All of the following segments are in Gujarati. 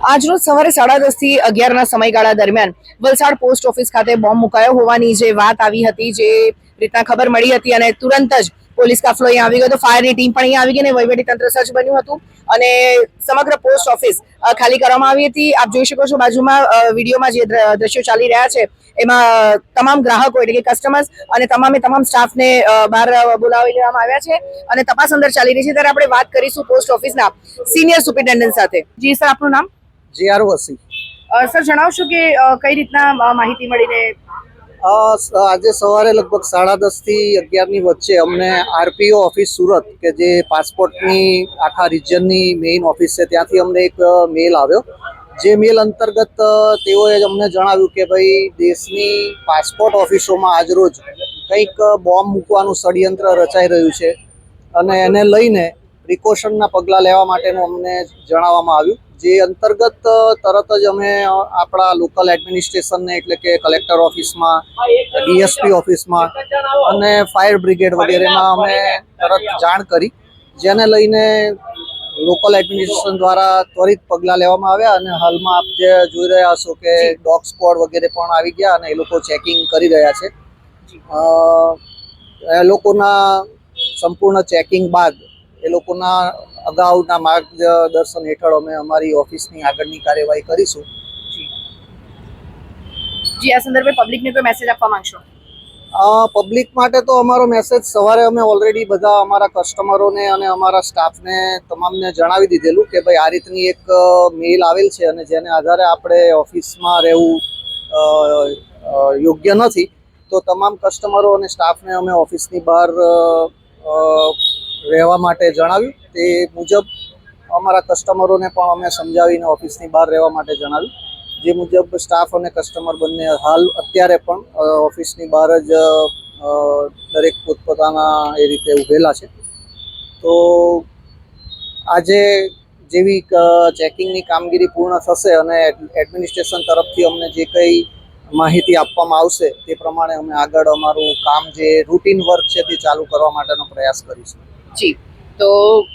આજરોજ સવારે 10:30 થી 11 સમયગાળા દરમિયાન વલસાડ પોસ્ટ ઓફિસ ખાતે બોમ્બ મુકાયો હોવાની જે વાત આવી હતી, જે રીતના ખબર મળી હતી અને તુરંત જ પોલીસ કાફલો અહીંયા આવી ગયો હતો, ફાયરની ટીમ પણ અહીંયા આવી ગઈ અને વહીવટી તંત્ર સજ્જ બન્યું હતું અને સમગ્ર પોસ્ટ ઓફિસ ખાલી કરવામાં આવી હતી। આપ જોઈ શકો છો બાજુમાં વિડીયોમાં જે દ્રશ્યો ચાલી રહ્યા છે એમાં તમામ ગ્રાહકો એટલે કે કસ્ટમર્સ અને તમામ સ્ટાફને બહાર બોલાવી લેવામાં આવ્યા છે અને તપાસ અંદર ચાલી રહી છે। ત્યારે આપણે વાત કરીશું પોસ્ટ ઓફિસના સિનિયર સુપરિન્ટેન્ડન્ટ સાથે। જી સર, આપનું નામ? GR વસી। સર, જણાવશો કે કઈ રીતના માહિતી મળીને? આજે સવારે લગભગ 10:30 થી 11 ની વચ્ચે અમને RPO ઓફિસ સુરત કે જે પાસપોર્ટની આખા રિજનની મેઇન ઓફિસ છે ત્યાંથી અમને એક મેલ આવ્યો। જે મેલ અંતર્ગત તેઓએ અમને જણાવ્યું કે ભાઈ દેશની પાસપોર્ટ ઓફિસોમાં આજરોજ કંઈક બોમ્બ મૂકવાનું ષડયંત્ર રચાઈ રહ્યું છે અને એને લઈને પ્રિકોશનના પગલાં લેવા માટેનું અમને જણાવવામાં આવ્યું। જે અંતર્ગત તરત જ અમે આપણા લોકલ એડમિનિસ્ટ્રેશનને એટલે કે કલેક્ટર ઓફિસમાં, DSP ઓફિસમાં અને ફાયર બ્રિગેડ વગેરેમાં અમે તરત જાણ કરી, જેને લઈને લોકલ એડમિનિસ્ટ્રેશન દ્વારા ત્વરિત પગલાં લેવામાં આવ્યા અને હાલમાં આપ જે જોઈ રહ્યા હશો કે ડોગ સ્ક્વોડ વગેરે પણ આવી ગયા અને એ લોકો ચેકિંગ કરી રહ્યા છે। એ લોકોના સંપૂર્ણ ચેકિંગ બાદ એ લોકોના અગાઉના માર્ગદર્શન હેઠળ અમે અમારી ઓફિસની આગળની કાર્યવાહી કરીશું। જી, આ સંદર્ભે પબ્લિકને કોઈ મેસેજ આપવા માંગશો? પબ્લિક માટે તો અમારો મેસેજ સવારે અમે ઓલરેડી બધા અમારા કસ્ટમરોને અને અમારા સ્ટાફને તમામને જણાવી દીધેલું કે ભાઈ આ રીતની એક મેલ આવેલ છે અને જેને આધારે આપણે ઓફિસમાં રહેવું યોગ્ય નથી, તો તમામ કસ્ટમરો અને સ્ટાફને અમે ઓફિસની બહાર રહેવા માટે જણાવ્યું। તે મુજબ અમારા કસ્ટમરોને પણ અમે સમજાવીને ઓફિસની બહાર રહેવા માટે જણાવ્યું। જે મુજબ સ્ટાફ અને કસ્ટમર બંને હાલ અત્યારે પણ ઓફિસની બહાર જ દરેક પોતપોતાના એ રીતે ઊભેલા છે। તો આજે જેવી ચેકિંગની કામગીરી પૂર્ણ થશે અને એડમિનિસ્ટ્રેશન તરફથી અમને જે કંઈ માહિતી આપવામાં આવશે તે પ્રમાણે અમે આગળ અમારું કામ જે રૂટીન વર્ક છે તે ચાલુ કરવા માટેનો પ્રયાસ કરીશું। જી, તો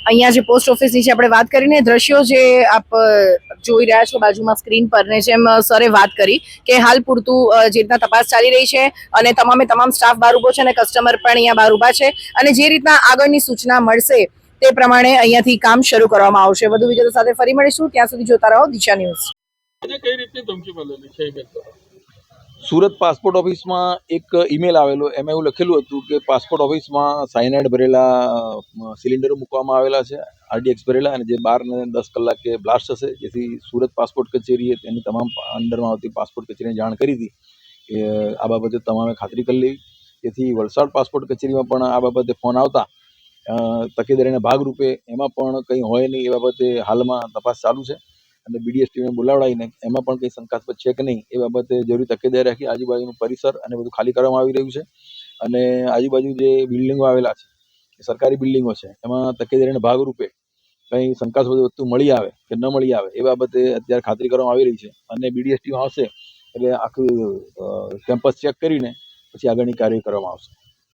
અહીંયા જે પોસ્ટ ઓફિસ ની આપણે વાત કરીને દ્રશ્યો જે આપ જોઈ રહ્યા છો બાજુમાં સ્ક્રીન પર ને જેમ સરે વાત કરી કે હાલ પૂરતું જે રીતના તપાસ ચાલી રહી છે અને તમામ સ્ટાફ બહાર ઉભો છે અને કસ્ટમર પણ અહીંયા બહાર ઉભા છે અને જે રીતના આગળની સૂચના મળશે તે પ્રમાણે અહીંયાથી કામ શરૂ કરવામાં આવશે। વધુ વિગતો સાથે ફરી મળીશું, ત્યાં સુધી જોતા રહો દિશા ન્યૂઝ। કઈ રીતની ધમકી મળેલી છે? સુરત પાસપોર્ટ ઓફિસમાં એક ઈમેલ આવેલો, એમાં એવું લખેલું હતું કે પાસપોર્ટ ઓફિસમાં સાયનાઇડ ભરેલા સિલિન્ડરો મૂકવામાં આવેલા છે, RDX ભરેલા, અને જે 12 ને 10 કલાકે બ્લાસ્ટ થશે, જેથી સુરત પાસપોર્ટ કચેરીએ તેની તમામ અંડરમાં આવતી પાસપોર્ટ કચેરીને જાણ કરી હતી કે આ બાબતે તમામે ખાતરી કરી લેવી। તેથી વલસાડ પાસપોર્ટ કચેરીમાં પણ આ બાબતે ફોન આવતા તકેદારીના ભાગરૂપે એમાં પણ કંઈ હોય નહીં એ બાબતે હાલમાં તપાસ ચાલુ છે અને BDS ટીમને બોલાવડાવીને એમાં પણ કંઈ શંકાસ્પદ છે કે નહીં એ બાબતે જરૂરી તકેદારી રાખી આજુબાજુનું પરિસર અને બધું ખાલી કરવામાં આવી રહ્યું છે અને આજુબાજુ જે બિલ્ડિંગો આવેલા છે, સરકારી બિલ્ડિંગો છે, એમાં તકેદારીના ભાગરૂપે કંઈ શંકાસ્પદ વસ્તુ મળી આવે કે ન મળી આવે એ બાબતે અત્યારે ખાતરી કરવામાં આવી રહી છે અને BDS ટીમ આવશે એટલે આખું કેમ્પસ ચેક કરીને પછી આગળની કાર્યવાહી કરવામાં આવશે।